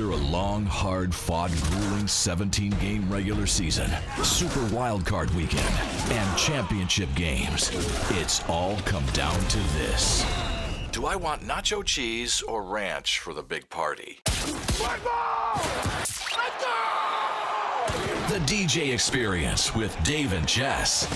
After a long, hard-fought, grueling 17-game regular season, Super Wildcard Weekend, and championship games, it's all come down to this. Do I want nacho cheese or ranch for the big party? Let's go! The DJ Experience with Dave and Jess.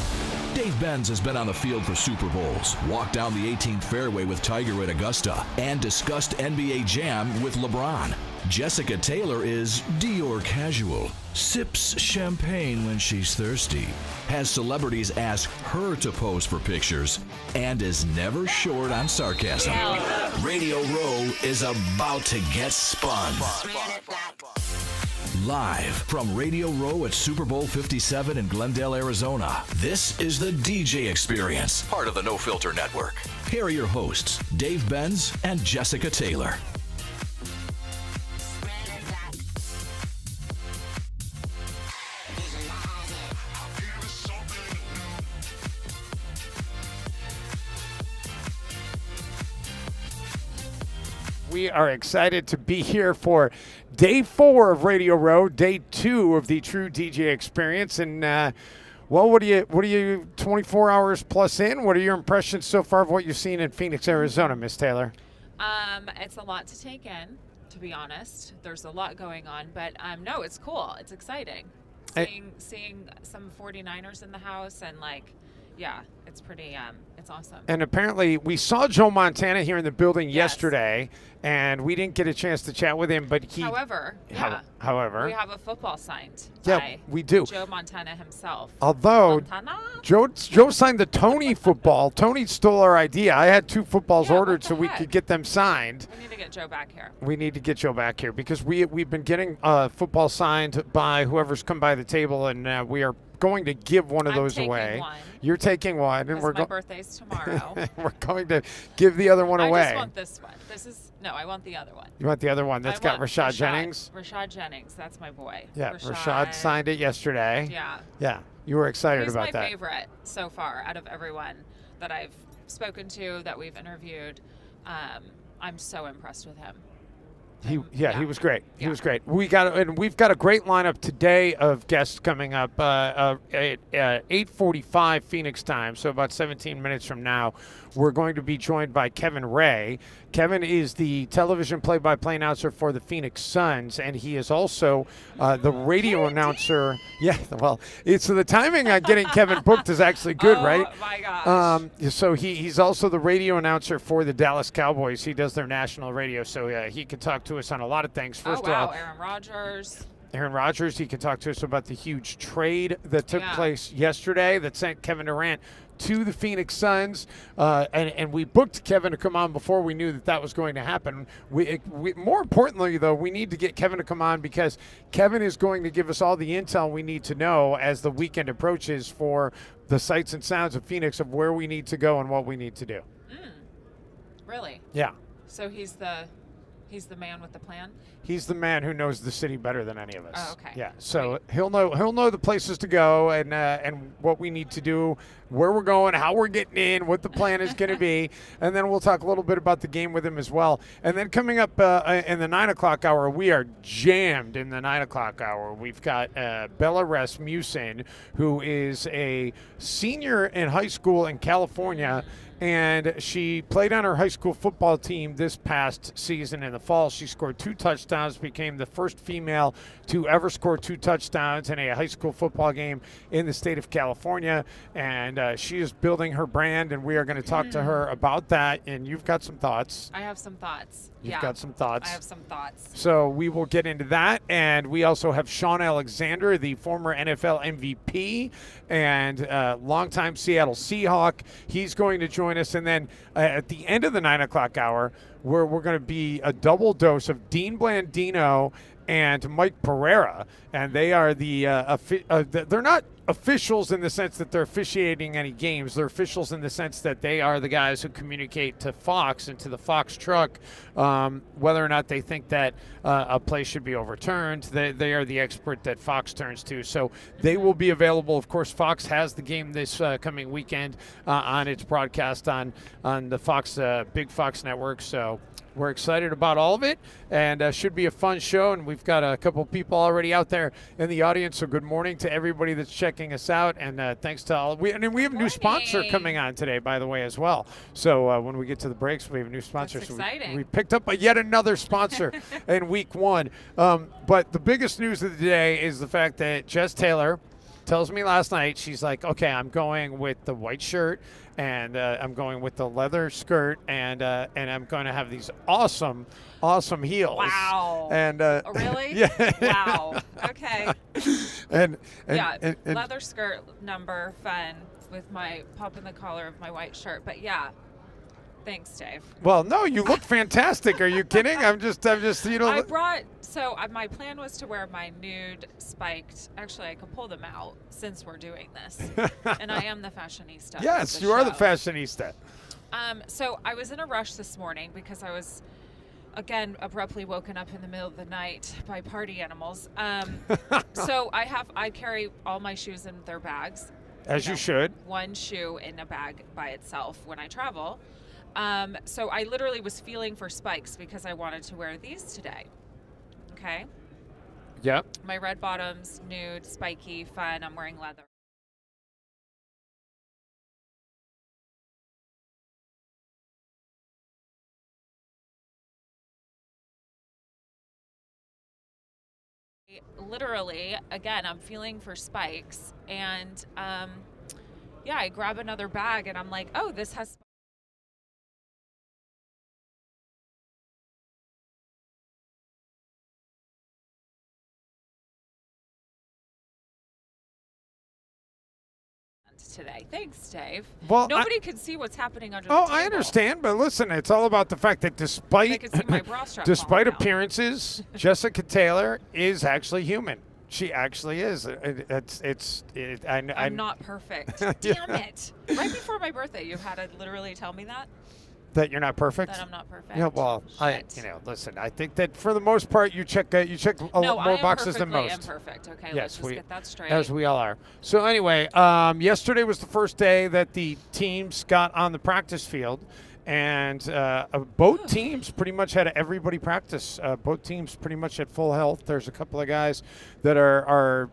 Dave Benz has been on the field for Super Bowls, walked down the 18th fairway with Tiger at Augusta, and discussed NBA Jam with LeBron. Jessica Taylor is Dior casual, sips champagne when she's thirsty, has celebrities ask her to pose for pictures, and is never short on sarcasm. Radio Row is about to get spun. Live from Radio Row at Super Bowl 57 in Glendale, Arizona, this is the DJ Experience, part of the No Filter Network. Here are your hosts, Dave Benz and Jessica Taylor. We are excited to be here for day 4 of Radio Row, day 2 of the True DJ Experience. And, well, what are you 24 hours plus in? What are your impressions so far of what you've seen in Phoenix, Arizona, Miss Taylor? It's a lot to take in, to be honest. There's a lot going on, but no, it's cool. It's exciting. Seeing some 49ers in the house and yeah, it's pretty, it's awesome. And apparently we saw Joe Montana here in the building yesterday, and we didn't get a chance to chat with him, but However, we have a football signed by we do. Joe Montana himself. Although Joe signed the Tony football. Tony stole our idea. I had 2 footballs ordered so we could get them signed. We need to get Joe back here. We need to get Joe back here because we've been getting football signed by whoever's come by the table, and we are going to give one of those away. One. You're taking one, and my birthday's tomorrow. We're going to give the other one away. I just want this one. I want the other one. You want the other one? That's got Rashad Jennings? Rashad Jennings, that's my boy. Yeah, Rashad signed it yesterday. Yeah. Yeah, you were excited about that. He's my favorite so far out of everyone that I've spoken to, that we've interviewed. I'm so impressed with him. He was great. He was great. We've got a great lineup today of guests coming up at 8:45 Phoenix time, so about 17 minutes from now. We're going to be joined by Kevin Ray. Kevin is the television play-by-play announcer for the Phoenix Suns, and he is also the radio announcer. Yeah, well, so the timing on getting Kevin booked is actually good, right? Oh, my gosh. So he's also the radio announcer for the Dallas Cowboys. He does their national radio, so he can talk to us on a lot of things. First of all, Aaron Rodgers, he can talk to us about the huge trade that took place yesterday that sent Kevin Durant to the Phoenix Suns, and we booked Kevin to come on before we knew that was going to happen. We more importantly, though, we need to get Kevin to come on because Kevin is going to give us all the intel we need to know as the weekend approaches for the sights and sounds of Phoenix, of where we need to go and what we need to do. Really? Yeah. So he's the man with the plan? He's the man who knows the city better than any of us. Oh, okay. Yeah. So he'll know the places to go and what we need to do, where we're going, how we're getting in, what the plan is going to be, and then we'll talk a little bit about the game with him as well. And then coming up in the 9 o'clock hour, we are jammed in the 9 o'clock hour. We've got Bella Rasmussen, who is a senior in high school in California. And she played on her high school football team this past season in the fall. She scored 2 touchdowns, became the first female to ever score 2 touchdowns in a high school football game in the state of California. And she is building her brand, and we are going to talk to her about that. And you've got some thoughts. I have some thoughts. You've got some thoughts. I have some thoughts. So we will get into that. And we also have Sean Alexander, the former NFL MVP and longtime Seattle Seahawk. He's going to join us. And then at the end of the 9 o'clock hour, we're going to be a double dose of Dean Blandino and Mike Pereira. And they are they're not officials in the sense that they're officiating any games. They're officials in the sense that they are the guys who communicate to Fox and to the Fox truck whether or not they think that a play should be overturned. They are the expert that Fox turns to. So they will be available. Of course, Fox has the game this coming weekend on its broadcast on the Fox Big Fox network. So we're excited about all of it, and should be a fun show. And we've got a couple people already out there in the audience. So good morning to everybody that's checking us out, and thanks to all. We have a new sponsor coming on today, by the way, as well. So when we get to the breaks, we have a new sponsor. That's so exciting. we picked up yet another sponsor in week one. But the biggest news of the day is the fact that Jess Taylor tells me last night, she's like, okay, I'm going with the white shirt, and I'm going with the leather skirt, and I'm going to have these awesome heels. Wow. And Oh, really? yeah. Wow. Okay. and Leather skirt number, fun, with my pop in the collar of my white shirt. But yeah, thanks, Dave. well, no, you look fantastic. Are you kidding? I'm just I brought, my plan was to wear my nude spiked, actually I could pull them out since we're doing this. And I am the fashionista. Yes, of you are the show. fashionista. So I was in a rush this morning because I was, again, abruptly woken up in the middle of the night by party animals. So I carry all my shoes in their bags. As you should. One shoe in a bag by itself when I travel. So I literally was feeling for spikes because I wanted to wear these today. Okay. Yep. My red bottoms, nude, spiky, fun. I'm wearing leather. Literally, again, I'm feeling for spikes, and I grab another bag, and I'm like, oh, this has. Today. Thanks, Dave. Well, nobody can see what's happening under the Oh, table. I understand, but listen, it's all about the fact that They despite can see my bra strap despite falling down. appearances, Jessica Taylor is actually human. She actually is. I'm not perfect. Damn it. Right before my birthday, you had to literally tell me that That you're not perfect. I'm not perfect. Yeah, well, Shit. listen. I think that for the most part, you check No, more I am boxes than perfectly most. imperfect. Okay, Yes, let's just get that straight. As we all are. So anyway, yesterday was the first day that the teams got on the practice field, and both teams pretty much had everybody practice. Both teams pretty much at full health. There's a couple of guys that are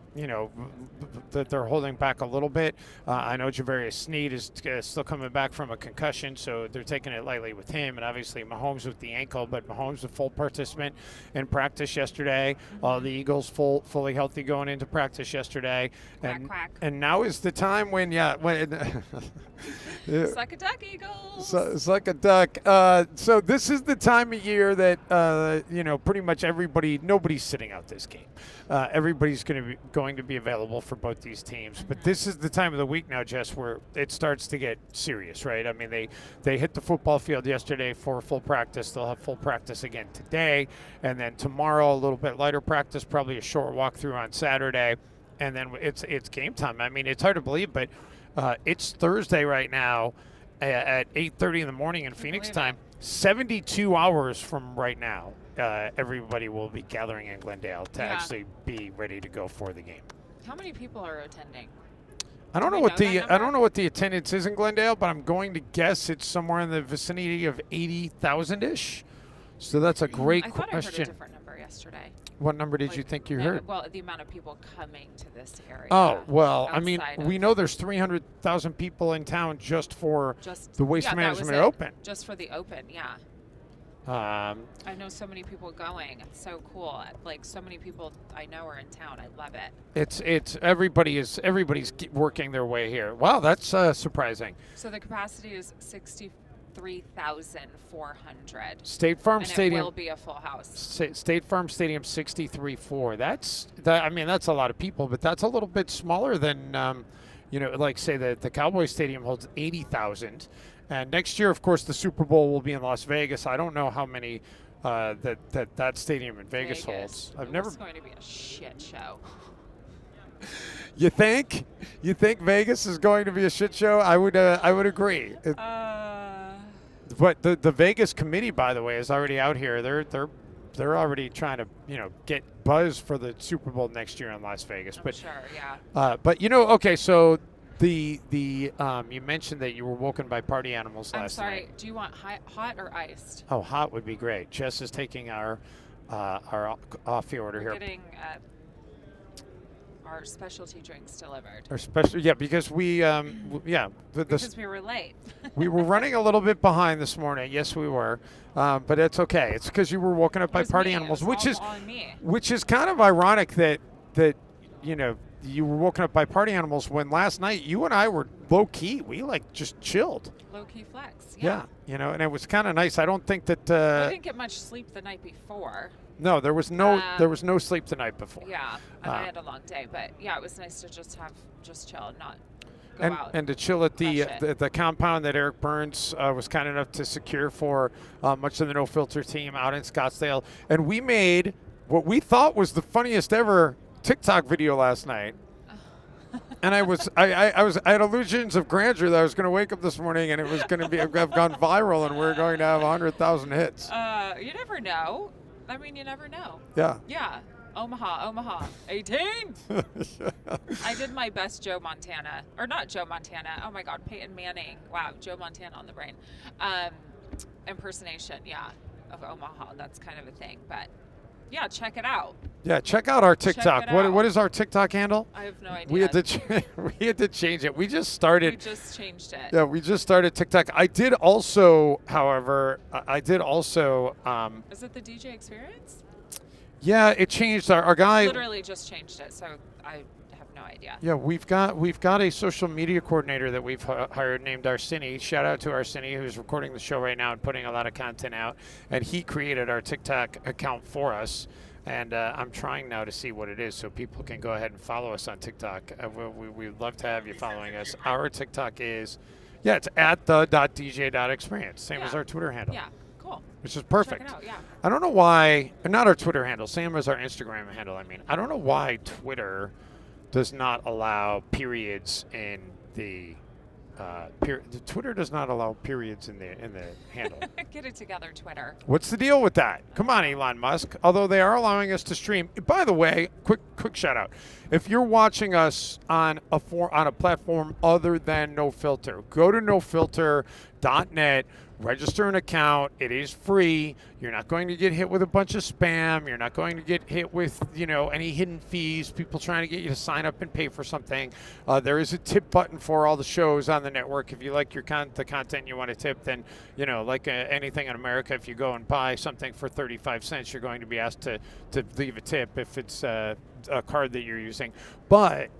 that they're holding back a little bit. I know Javarius Sneed is still coming back from a concussion, so they're taking it lightly with him. And obviously Mahomes with the ankle, but Mahomes a full participant in practice yesterday. All the Eagles fully healthy going into practice yesterday. Quack, quack. And now is the time when Suck a duck, Eagles. Suck a duck. So this is the time of year that pretty much nobody's sitting out this game. Everybody's going to be available for both these teams. But this is the time of the week now, Jess, where it starts to get serious, right? I mean, they hit the football field yesterday for full practice. They'll have full practice again today, and then tomorrow a little bit lighter practice, probably a short walkthrough on Saturday, and then it's game time. I mean, it's hard to believe, but it's Thursday right now at 8:30 in the morning in Phoenix time. 72 hours from right now, everybody will be gathering in Glendale to actually be ready to go for the game. How many people are attending? I don't know what the attendance is in Glendale, but I'm going to guess it's somewhere in the vicinity of 80,000 ish. So that's a great I thought I heard a question. different number yesterday. What number did you think you heard? Well, the amount of people coming to this area. Oh, well, I mean, outside we of- know there's 300,000 people in town just for the Waste that was Management it. Open. Just for the Open, yeah. I know so many people going. It's so cool. Like, so many people I know are in town. I love it. It's everybody's working their way here. Wow, that's surprising. So the capacity is 63,400. State Farm And Stadium. it will be a full house. State Farm Stadium 63.4. That's a lot of people, but that's a little bit smaller than like say the Cowboys Stadium holds 80,000. And next year, of course, the Super Bowl will be in Las Vegas. I don't know how many that stadium in Vegas holds. It's going to be a shit show. You think? You think Vegas is going to be a shit show? I would agree. But the Vegas committee, by the way, is already out here. They're already trying to get buzz for the Super Bowl next year in Las Vegas. I'm But sure, yeah. but okay, so the you mentioned that you were woken by party animals I'm last sorry. night. Do you want hot or iced? Oh, hot would be great. Jess is taking our coffee order We're here. getting our specialty drinks delivered. Our special, because we Because we were late. we were running a little bit behind this morning. Yes, we were, but it's okay. It's because you were woken up It by was party me. It animals, was all on me. which is kind of ironic that you were woken up by party animals when last night you and I were low key. We just chilled. Low key flex. Yeah, and it was kind of nice. I don't think that. I didn't get much sleep the night before. No, there was no sleep the night before. Yeah, and I had a long day, but yeah, it was nice to just chill and not go out. And to chill at crush it. the compound that Eric Burns was kind enough to secure for much of the No Filter team out in Scottsdale. And we made what we thought was the funniest ever TikTok video last night. And I had illusions of grandeur that I was going to wake up this morning and it was going to have gone viral and we're going to have 100,000 hits. You never know. I mean, you never know. Yeah. Yeah. Omaha, 18. I did my best Joe Montana, or not Joe Montana. Oh my God, Peyton Manning. Wow, Joe Montana on the brain. Impersonation, yeah, of Omaha. That's kind of a thing, but yeah, check it out. Yeah, check out our TikTok. Check it out. What is our TikTok handle? I have no idea. We had to change it. We just started. We just changed it. Yeah, we just started TikTok. I did also, however, Is it the DJ Experience? Yeah, it changed. Our guy. Literally just changed it, so I have no idea. Yeah, we've got a social media coordinator that we've hired named Arsini. Shout out to Arsini, who's recording the show right now and putting a lot of content out. And he created our TikTok account for us. And I'm trying now to see what it is so people can go ahead and follow us on TikTok. We'd love to have you following us. Our TikTok is, it's at the.dj.experience, same as our Twitter handle. Yeah, cool. Which is perfect. Check it out, yeah. I don't know why, not our Twitter handle, same as our Instagram handle, I don't know why Twitter does not allow periods in the Twitter does not allow periods in the handle. Get it together, Twitter. What's the deal with that? Come on, Elon Musk. Although they are allowing us to stream. By the way, quick shout out. If you're watching us on a platform other than No Filter, go to nofilter.net. Register an account. It is free. You're not going to get hit with a bunch of spam. You're not going to get hit with, any hidden fees, people trying to get you to sign up and pay for something. There is a tip button for all the shows on the network. If you like the content you want to tip, then, like anything in America, if you go and buy something for 35 cents, you're going to be asked to leave a tip if it's a card that you're using. But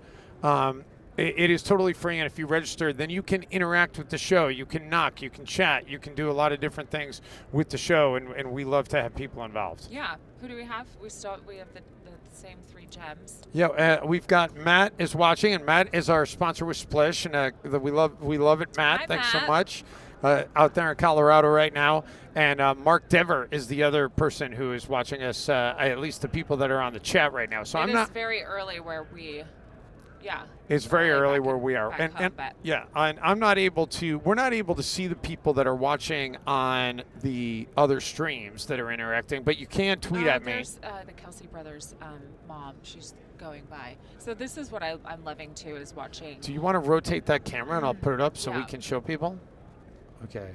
it is totally free, and if you register, then you can interact with the show. You can knock, you can chat, you can do a lot of different things with the show, and we love to have people involved. Yeah. Who do we have? We have the same three gems. Yeah, we've got Matt is watching, and Matt is our sponsor with Splish, and we love it, Matt. Hi, Thanks Matt. so much. Out there in Colorado right now, and Mark Dever is the other person who is watching us. At least the people that are on the chat right now. So It is very early where we. Yeah. It's very early where we are, and I'm not able to. We're not able to see the people that are watching on the other streams that are interacting, but you can tweet at me. There's the Kelsey brothers' mom. She's going by. So this is what I'm loving too, is watching. Do you want to rotate that camera and I'll put it up so we Yeah. can show people? Okay.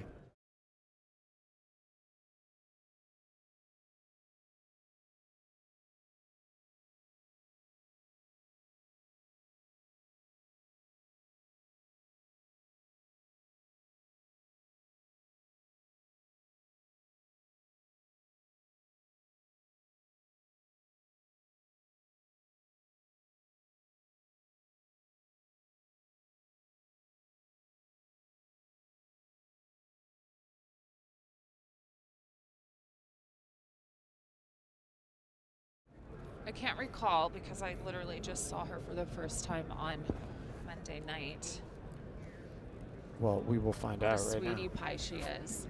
I can't recall because I literally just saw her for the first time on Monday night. Well, we will find What out a right now. sweetie pie she is.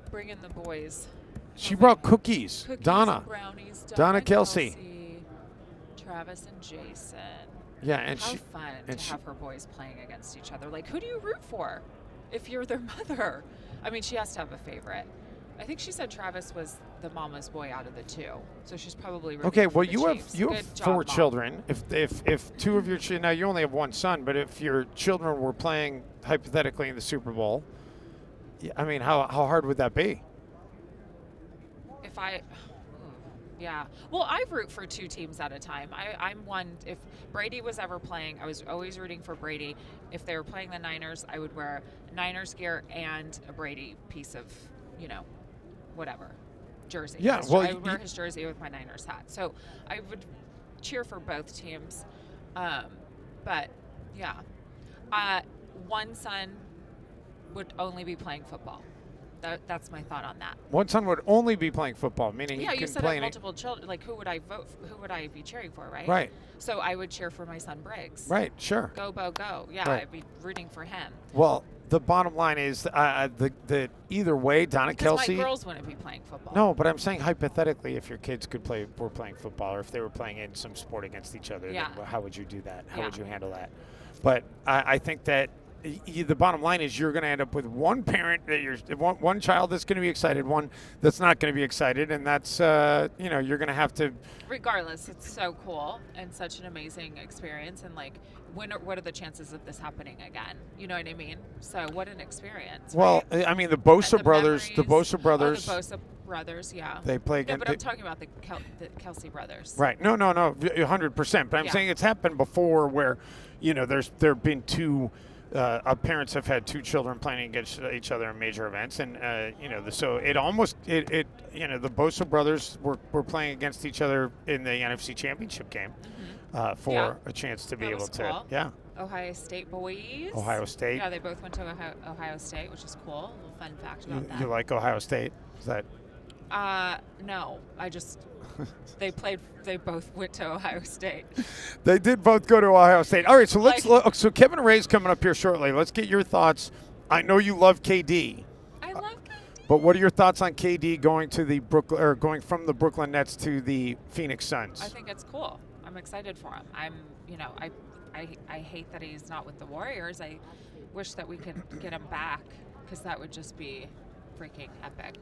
Bringing the boys. She brought cookies. Cookies Donna. and brownies. Donna Kelsey. Travis and Jason. Yeah, and How she fun and to she, have her boys playing against each other. Like, who do you root for if you're their mother? I mean, she has to have a favorite. I think she said Travis was the mama's boy out of the two, so she's probably rooting Okay, for well, the you Chiefs. have Good job, 4 Mom. children. If 2 of your now you only have 1 son, but if your children were playing hypothetically in the Super Bowl, I mean, how hard would that be? If I, yeah. Well, I root for 2 teams at a time. I'm one. If Brady was ever playing, I was always rooting for Brady. If they were playing the Niners, I would wear Niners gear and a Brady piece of, whatever, jersey. Yeah, well, I would wear his jersey with my Niners hat. So I would cheer for both teams. But yeah, one son would only be playing football. That's my thought on that. 1 son would only be playing football, meaning Yeah, he you can said play have any. multiple children. Like, who would I vote? Who would I be cheering for? Right. Right. So I would cheer for my son Briggs. Right. Sure. Go, Bo, go. Yeah, Right. I'd be rooting for him. Well, the bottom line is the either way, Donna Because Kelsey. my girls wouldn't be playing football. No, but I'm saying hypothetically, if your kids were playing football, or if they were playing in some sport against each other, Yeah. then how would you do that? How Yeah. would you handle that? But I think that the bottom line is you're going to end up with one parent that one child that's going to be excited, one that's not going to be excited, and that's you're going to have to. Regardless, it's so cool and such an amazing experience. And like, what are the chances of this happening again? You know what I mean? So what an experience. Well, right? I mean the Bosa The brothers, the memories. Bosa brothers. Oh, the Bosa brothers, yeah. They play No, against. but I'm talking about the Kelsey brothers. Right. No, 100%. But I'm Yeah. saying it's happened before where, there've been 2. Parents have had 2 children playing against each other in major events, and so it almost the Bosa brothers were playing against each other in the NFC Championship game for Yeah. a chance to be That able was to, cool. yeah. Ohio State boys. Ohio State. Yeah, they both went to Ohio State, which is cool. A little fun fact about that. You like Ohio State? Is that? No, they both went to Ohio State. They did both go to Ohio State. All right, so let's look. So Kevin Ray's coming up here shortly. Let's get your thoughts. I know you love KD. I love KD. But what are your thoughts on KD going to the going from the Brooklyn Nets to the Phoenix Suns? I think it's cool. I'm excited for him. I hate that he's not with the Warriors. I wish that we could get him back because that would just be freaking epic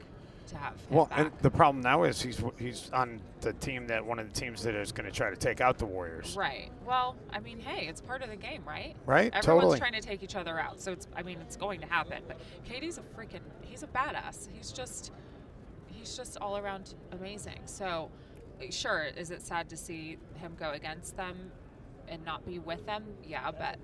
to have him Well, back. and the problem now is he's on the team one of the teams that is going to try to take out the Warriors. Right. Well, I mean, hey, it's part of the game, right? Right. Everyone's Totally. trying to take each other out, so it's going to happen. But KD's he's a badass. He's just all around amazing. So, sure, is it sad to see him go against them and not be with them? Yeah, but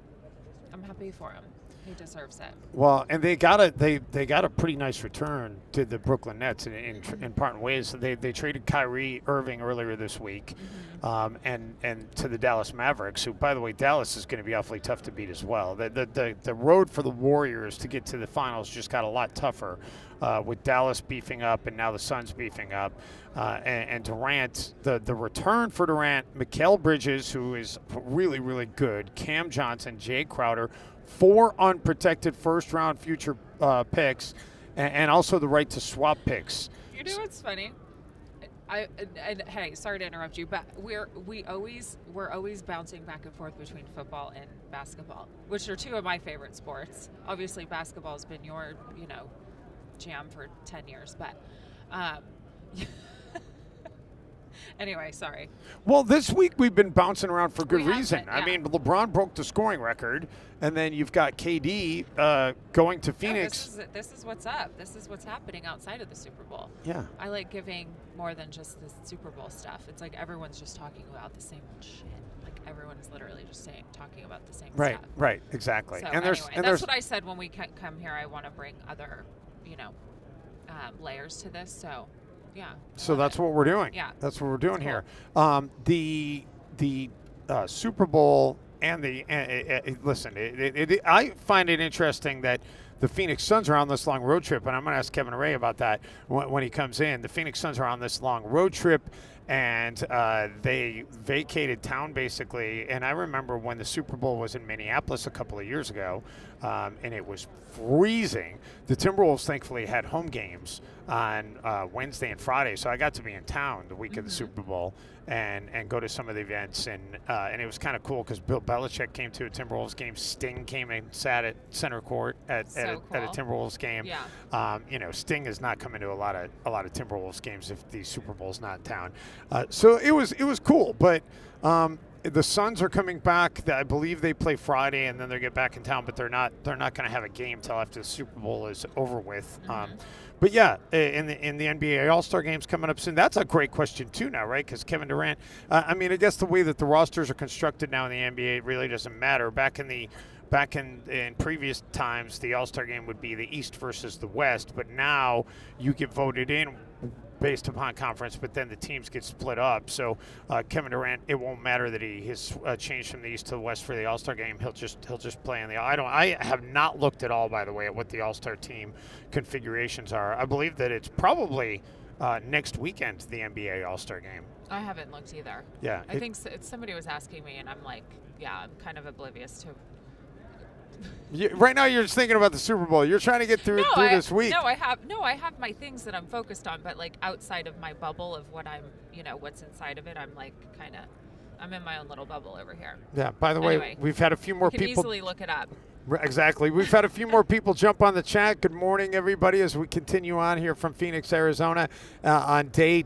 I'm happy for him. He deserves it. Well, and they got a pretty nice return to the Brooklyn Nets in part ways. They traded Kyrie Irving earlier this week, and to the Dallas Mavericks, who, by the way, Dallas is going to be awfully tough to beat as well. The road for the Warriors to get to the finals just got a lot tougher with Dallas beefing up and now the Suns beefing up. And Durant, the return for Durant, Mikal Bridges, who is really, really good, Cam Johnson, Jay Crowder, 4 unprotected first-round future picks, and also the right to swap picks. You know what's funny? And hey, sorry to interrupt you, but we're always bouncing back and forth between football and basketball, which are 2 of my favorite sports. Obviously, basketball's been your jam for 10 years, but anyway, sorry. Well, this week we've been bouncing around for good We have reason. been, I yeah. mean, LeBron broke the scoring record, and then you've got KD going to Phoenix. No, this is what's up. This is what's happening outside of the Super Bowl. Yeah. I like giving more than just the Super Bowl stuff. It's like everyone's just talking about the same shit. Like everyone is literally just talking about the same Right. stuff. Right. Exactly. So and anyway, that's what I said when we come here. I want to bring other, layers to this. So, yeah. So that's what we're doing. Yeah. That's what we're doing Cool. here. The Super Bowl and listen. I find it interesting that the Phoenix Suns are on this long road trip, and I'm going to ask Kevin Ray about that when he comes in. The Phoenix Suns are on this long road trip, and they vacated town basically. And I remember when the Super Bowl was in Minneapolis a couple of years ago, and it was freezing. The Timberwolves thankfully had home games on Wednesday and Friday, so I got to be in town the week of the Super Bowl. and go to some of the events, and it was kind of cool because Bill Belichick came to a Timberwolves game. Sting came and sat at center court at a Timberwolves game. Yeah. Sting is not coming to a lot of Timberwolves games if the Super Bowl's not in town. So it was cool, but. The Suns are coming back. I believe they play Friday, and then they get back in town. But they're not going to have a game till after the Super Bowl is over with. But yeah, in the NBA All-Star games coming up soon. That's a great question too now, right? Because Kevin Durant. I guess the way that the rosters are constructed now in the NBA, it really doesn't matter. Back in previous times, the All-Star game would be the East versus the West. But now you get voted in based upon conference, but then the teams get split up. So Kevin Durant, it won't matter that he has changed from the East to the West for the All-Star game. He'll just play in the. I have not looked at all, by the way, at what the All-Star team configurations are. I believe that it's probably next weekend, the NBA All-Star game. I haven't looked either. Yeah, I think somebody was asking me, and I'm like, yeah, I'm kind of oblivious to. Right now, you're just thinking about the Super Bowl. You're trying to get through this week. No, I have my things that I'm focused on, but like outside of my bubble of what I'm, what's inside of it, I'm like I'm in my own little bubble over here. Yeah. By the way, we've had a few more people. You can easily look it up. Exactly. We've had a few more people jump on the chat. Good morning, everybody, as we continue on here from Phoenix, Arizona, on day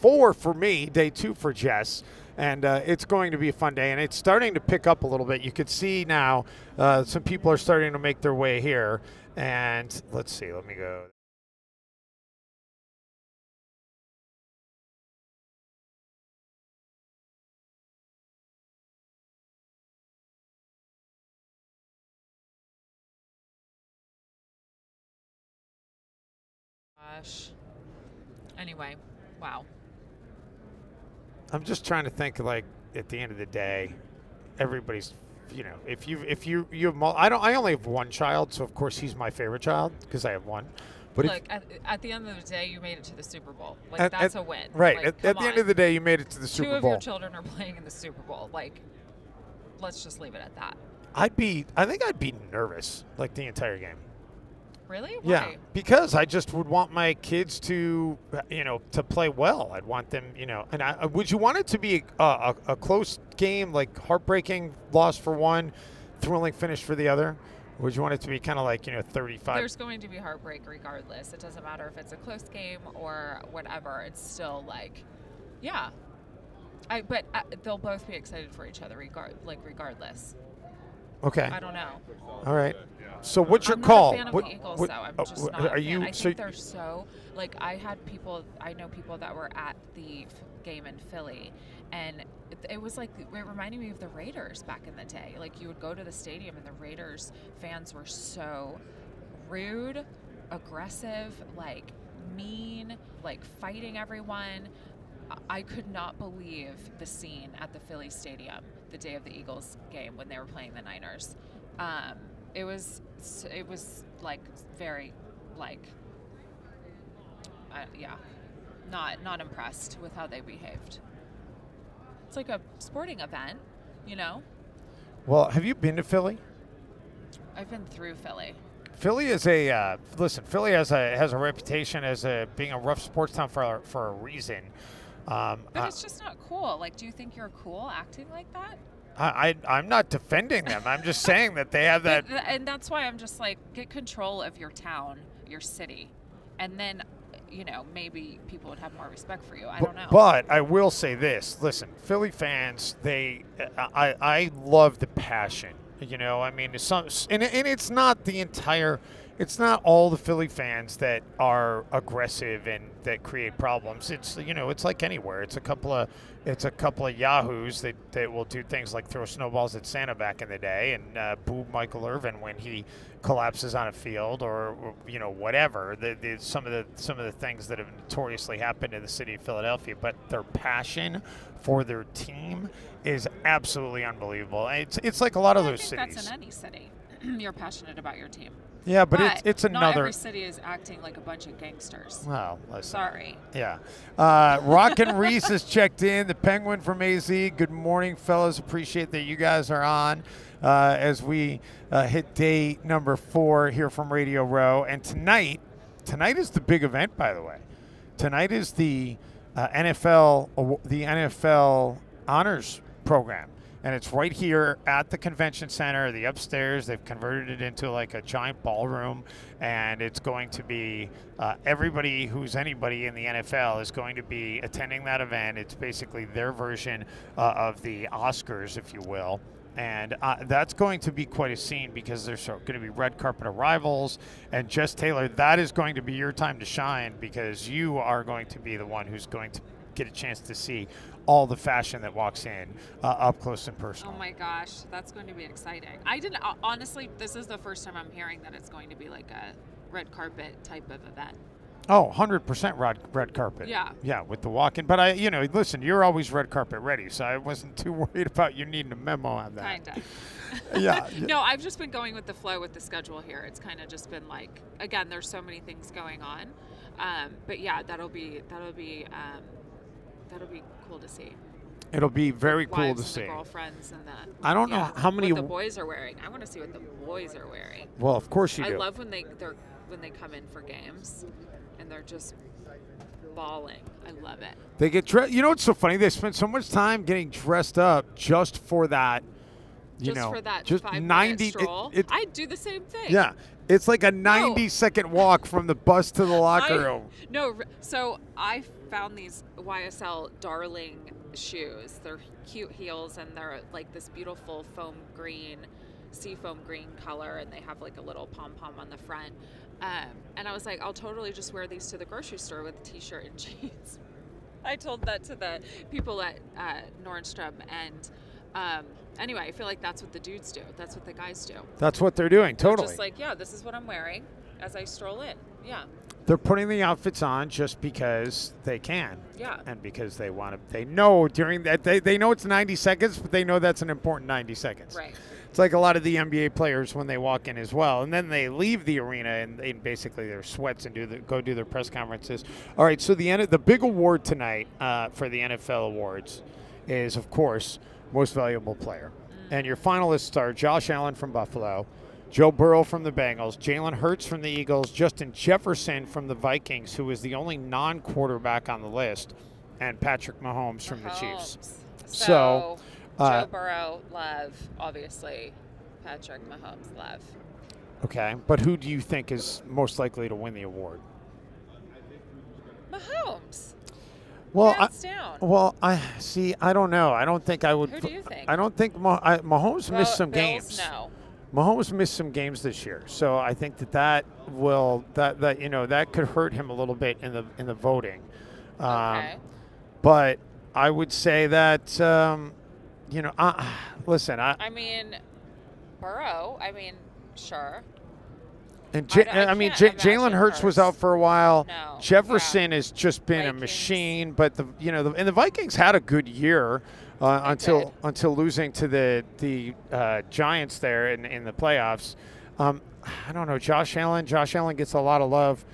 4 for me, day 2 for Jess. And it's going to be a fun day, and it's starting to pick up a little bit. You can see now some people are starting to make their way here. And let's see, let me go. Gosh. Anyway, wow. I'm just trying to think, like, at the end of the day, everybody's, if you have, I only have one child, so of course he's my favorite child because I have one. But look, at the end of the day, you made it to the Super Bowl. Like, that's a win. Right. Like, at the end of the day, you made it to the Super Bowl. 2 of your children are playing in the Super Bowl. Like, let's just leave it at that. I think I'd be nervous, like, the entire game. Really? Why? Yeah, because I just would want my kids to, to play well. I'd want them, and would you want it to be a close game, like heartbreaking loss for one, thrilling finish for the other? Or would you want it to be kind of like, 35? There's going to be heartbreak regardless. It doesn't matter if it's a close game or whatever. It's still like, yeah. But they'll both be excited for each other regardless. Okay. I don't know. All right. So what's your I'm call? not a fan of the Eagles, though. I'm just not a fan. I think they're so, like, I know people that were at the game in Philly, and it was like, it reminded me of the Raiders back in the day. Like, you would go to the stadium, and the Raiders fans were so rude, aggressive, like, mean, like, fighting everyone. I could not believe the scene at the Philly stadium the day of the Eagles game when they were playing the Niners. It was like very, like, not impressed with how they behaved. It's like a sporting event, Well, have you been to Philly? I've been through Philly. Philly is Philly has a reputation as being a rough sports town for a reason. But it's just not cool. Like, do you think you're cool acting like that? I'm not defending them. I'm just saying that they have that. And that's why I'm just like, get control of your town, your city. And then, maybe people would have more respect for you. I don't know. But I will say this. Listen, Philly fans, I love the passion. It's not the entire. It's not all the Philly fans that are aggressive and that create problems. It's it's like anywhere. It's a couple of yahoos that will do things like throw snowballs at Santa back in the day and boo Michael Irvin when he collapses on a field or whatever. Some of the things that have notoriously happened in the city of Philadelphia, but their passion for their team is absolutely unbelievable. It's like a lot of those cities. That's in any city. You're passionate about your team. Yeah, but it's another. Not every city is acting like a bunch of gangsters. Well, listen. Sorry. Yeah. Rockin' Reese has checked in. The Penguin from AZ. Good morning, fellas. Appreciate that you guys are on as we hit day number 4 here from Radio Row. And tonight is the big event, by the way. Tonight is the the NFL honors program. And it's right here at the convention center, the upstairs. They've converted it into like a giant ballroom, and it's going to be everybody who's anybody in the NFL is going to be attending that event. It's basically their version of the Oscars, if you will. And that's going to be quite a scene because there's going to be red carpet arrivals. And Jess Taylor, that is going to be your time to shine because you are going to be the one who's going to get a chance to see all the fashion that walks in up close and personal. Oh my gosh, that's going to be exciting. I didn't honestly. This is the first time I'm hearing that it's going to be like a red carpet type of event. Oh, 100% red carpet. Yeah. Yeah, with the walk-in. But listen, you're always red carpet ready, so I wasn't too worried about you needing a memo on that. Kinda. Yeah. No, I've just been going with the flow with the schedule here. It's kind of just been like, again, there's so many things going on, but yeah, that'll be cool to see. It'll be very cool Wives to and see. the girlfriends and that. I don't know how many what the boys are wearing. I want to see what the boys are wearing. Well, of course you do. I love when they come in for games and they're just bawling. I love it. They get dressed. You know what's so funny? They spend so much time getting dressed up just for that. For that just 5-minute stroll. I'd do the same thing. Yeah, it's like a 90-second walk from the bus to the locker room. No, so I found these YSL Darling shoes. They're cute heels and they're like this beautiful seafoam green color, and they have like a little pom-pom on the front. And I was like, I'll totally just wear these to the grocery store with a t-shirt and jeans. I told that to the people at Nordstrom, and anyway, I feel like that's what the dudes do. That's what the guys do. That's what they're doing, totally. They're just like, yeah, this is what I'm wearing as I stroll in. Yeah. They're putting the outfits on just because they can. Yeah. And because they want to. They know during that, they know it's 90 seconds, but they know that's an important 90 seconds. Right. It's like a lot of the NBA players when they walk in as well. And then they leave the arena in basically their sweats and go do their press conferences. All right, so the big award tonight for the NFL awards is, of course, Most Valuable Player. And your finalists are Josh Allen from Buffalo, Joe Burrow from the Bengals, Jalen Hurts from the Eagles, Justin Jefferson from the Vikings, who is the only non-quarterback on the list, and Patrick Mahomes from the Chiefs. So Joe Burrow, love, obviously. Patrick Mahomes, love. Okay, but who do you think is most likely to win the award? Mahomes. Well, hands down. I don't know. I don't think I would. Who do you think? I don't think Mahomes missed some Bills, games. No. Mahomes missed some games this year, so I think that could hurt him a little bit in the voting. Okay. But I would say that listen. I mean, Burrow. I mean, sure. And Jalen Jalen Hurts was out for a while. No. Jefferson has just been Vikings. a machine, but the Vikings had a good year until losing to the Giants there in the playoffs. I don't know. Josh Allen gets a lot of love.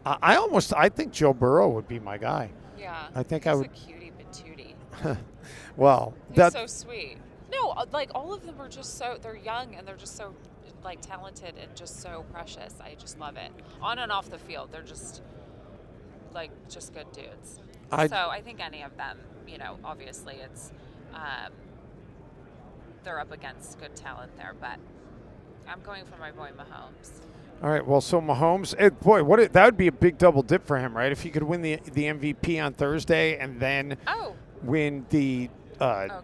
I think Joe Burrow would be my guy. Yeah. I think he's I would. a cutie patootie. Well, He's so sweet. No, like all of them are just they're young and they're just so like talented and just so precious. I just love it. On and off the field, they're just good dudes. So I think any of them, obviously it's they're up against good talent there, but I'm going for my boy Mahomes. All right. Well, so Mahomes, that would be a big double dip for him, right? If he could win the MVP on Thursday and then win the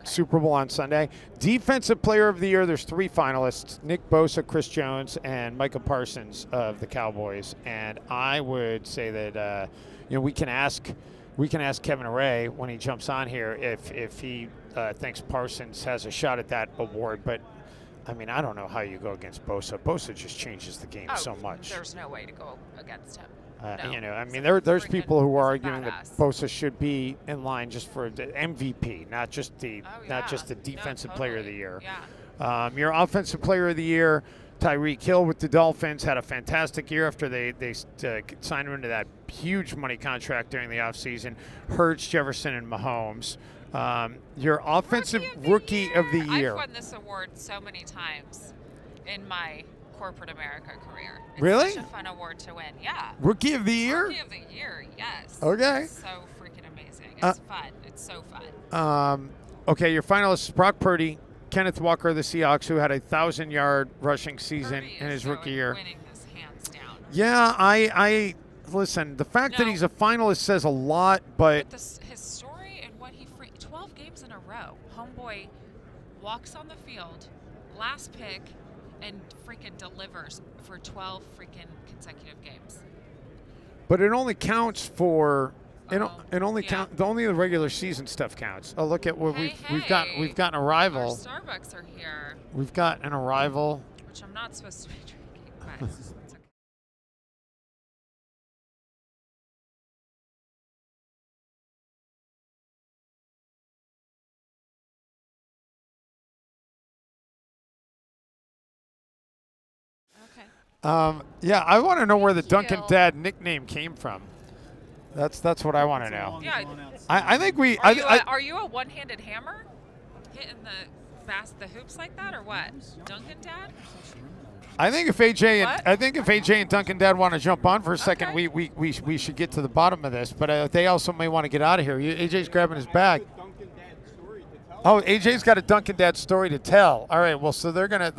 Super Bowl on Sunday. Defensive Player of the Year, there's 3 finalists: Nick Bosa, Chris Jones, and Micah Parsons of the Cowboys. And I would say that we can ask Kevin Ray when he jumps on here if he thinks Parsons has a shot at that award. But I mean, I don't know how you go against Bosa. Bosa just changes the game so much. There's no way to go against him. There's people who are arguing that Bosa should be in line just for the MVP, not just the Defensive Player of the Year. Yeah. Your Offensive Player of the Year, Tyreek Hill with the Dolphins, had a fantastic year after they signed him into that huge money contract during the offseason. Hurts, Jefferson, and Mahomes. Your Offensive Rookie of the Year. I've won this award so many times in my corporate America career. It's really? Such a fun award to win. Yeah. Rookie of the Year? Rookie of the Year, yes. Okay. It's so freaking amazing. It's fun. It's so fun. Okay, your finalists: Brock Purdy, Kenneth Walker of the Seahawks, who had a 1,000-yard rushing season Purdy in his is rookie year. winning this hands down. Yeah, I listen. The fact that No. he's a finalist says a lot, but His story and what he 12 games in a row. Homeboy walks on the field, last pick, and freaking delivers for 12 freaking consecutive games. but it only counts for. It only yeah. count. Only the regular season stuff counts. Oh, look at what Hey, we've got. We've got an Our arrival. Starbucks are here, We've got an arrival. which I'm not supposed to be drinking, but it's okay. Okay. Yeah, I want to know where the Thank Duncan you. Dad nickname came from. That's what I want to know. Yeah. I think we. Are you a one-handed hammer, hitting the hoops like that, or what? Duncan Dad? I think if AJ What? and Duncan Dad want to jump on for a second, Okay. we should get to the bottom of this. But they also may want to get out of here. AJ's grabbing his bag. Oh, AJ's got a Duncan Dad story to tell. All right. Well, so they're going.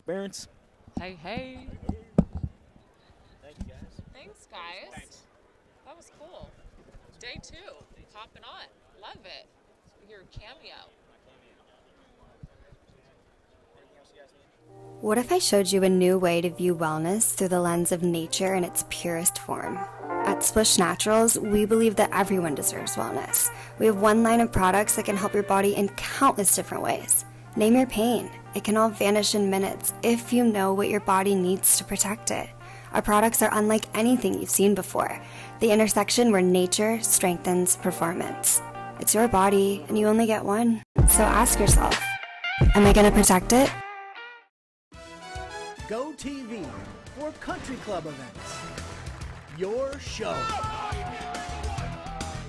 experience. Hey, hey. Thank you, guys. Thanks, guys. That was cool. Day 2, popping on. Love it. Your cameo. What if I showed you a new way to view wellness through the lens of nature in its purest form? At Splish Naturals, we believe that everyone deserves wellness. We have one line of products that can help your body in countless different ways. Name your pain. It can all vanish in minutes if you know what your body needs to protect it. Our products are unlike anything you've seen before. The intersection where nature strengthens performance. It's your body, and you only get one. So ask yourself, am I going to protect it? Go TV for country club events. Your show.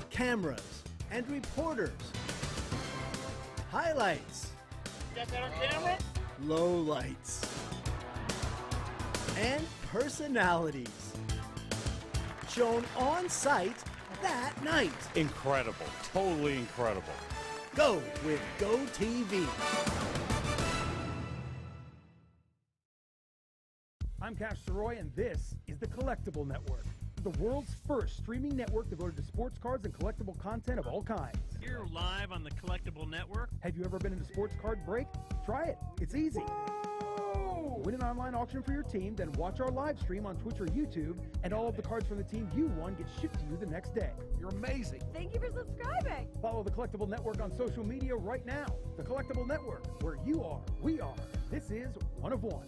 Cameras and reporters. Highlights. Got that on camera? Lowlights. And personalities. Shown on site that night. Incredible. Totally incredible. Go with Go TV. I'm Cash Saroy, and this is the Collectible Network, the world's first streaming network devoted to sports cards and collectible content of all kinds. Here live on the Collectible Network. Have you ever been in a sports card break? Try it. It's easy. Win an online auction for your team, then watch our live stream on Twitch or YouTube, and all of the cards from the team you won get shipped to you the next day. You're amazing. Thank you for subscribing. Follow the Collectible Network on social media right now. The Collectible Network, where you are, we are. This is one of one.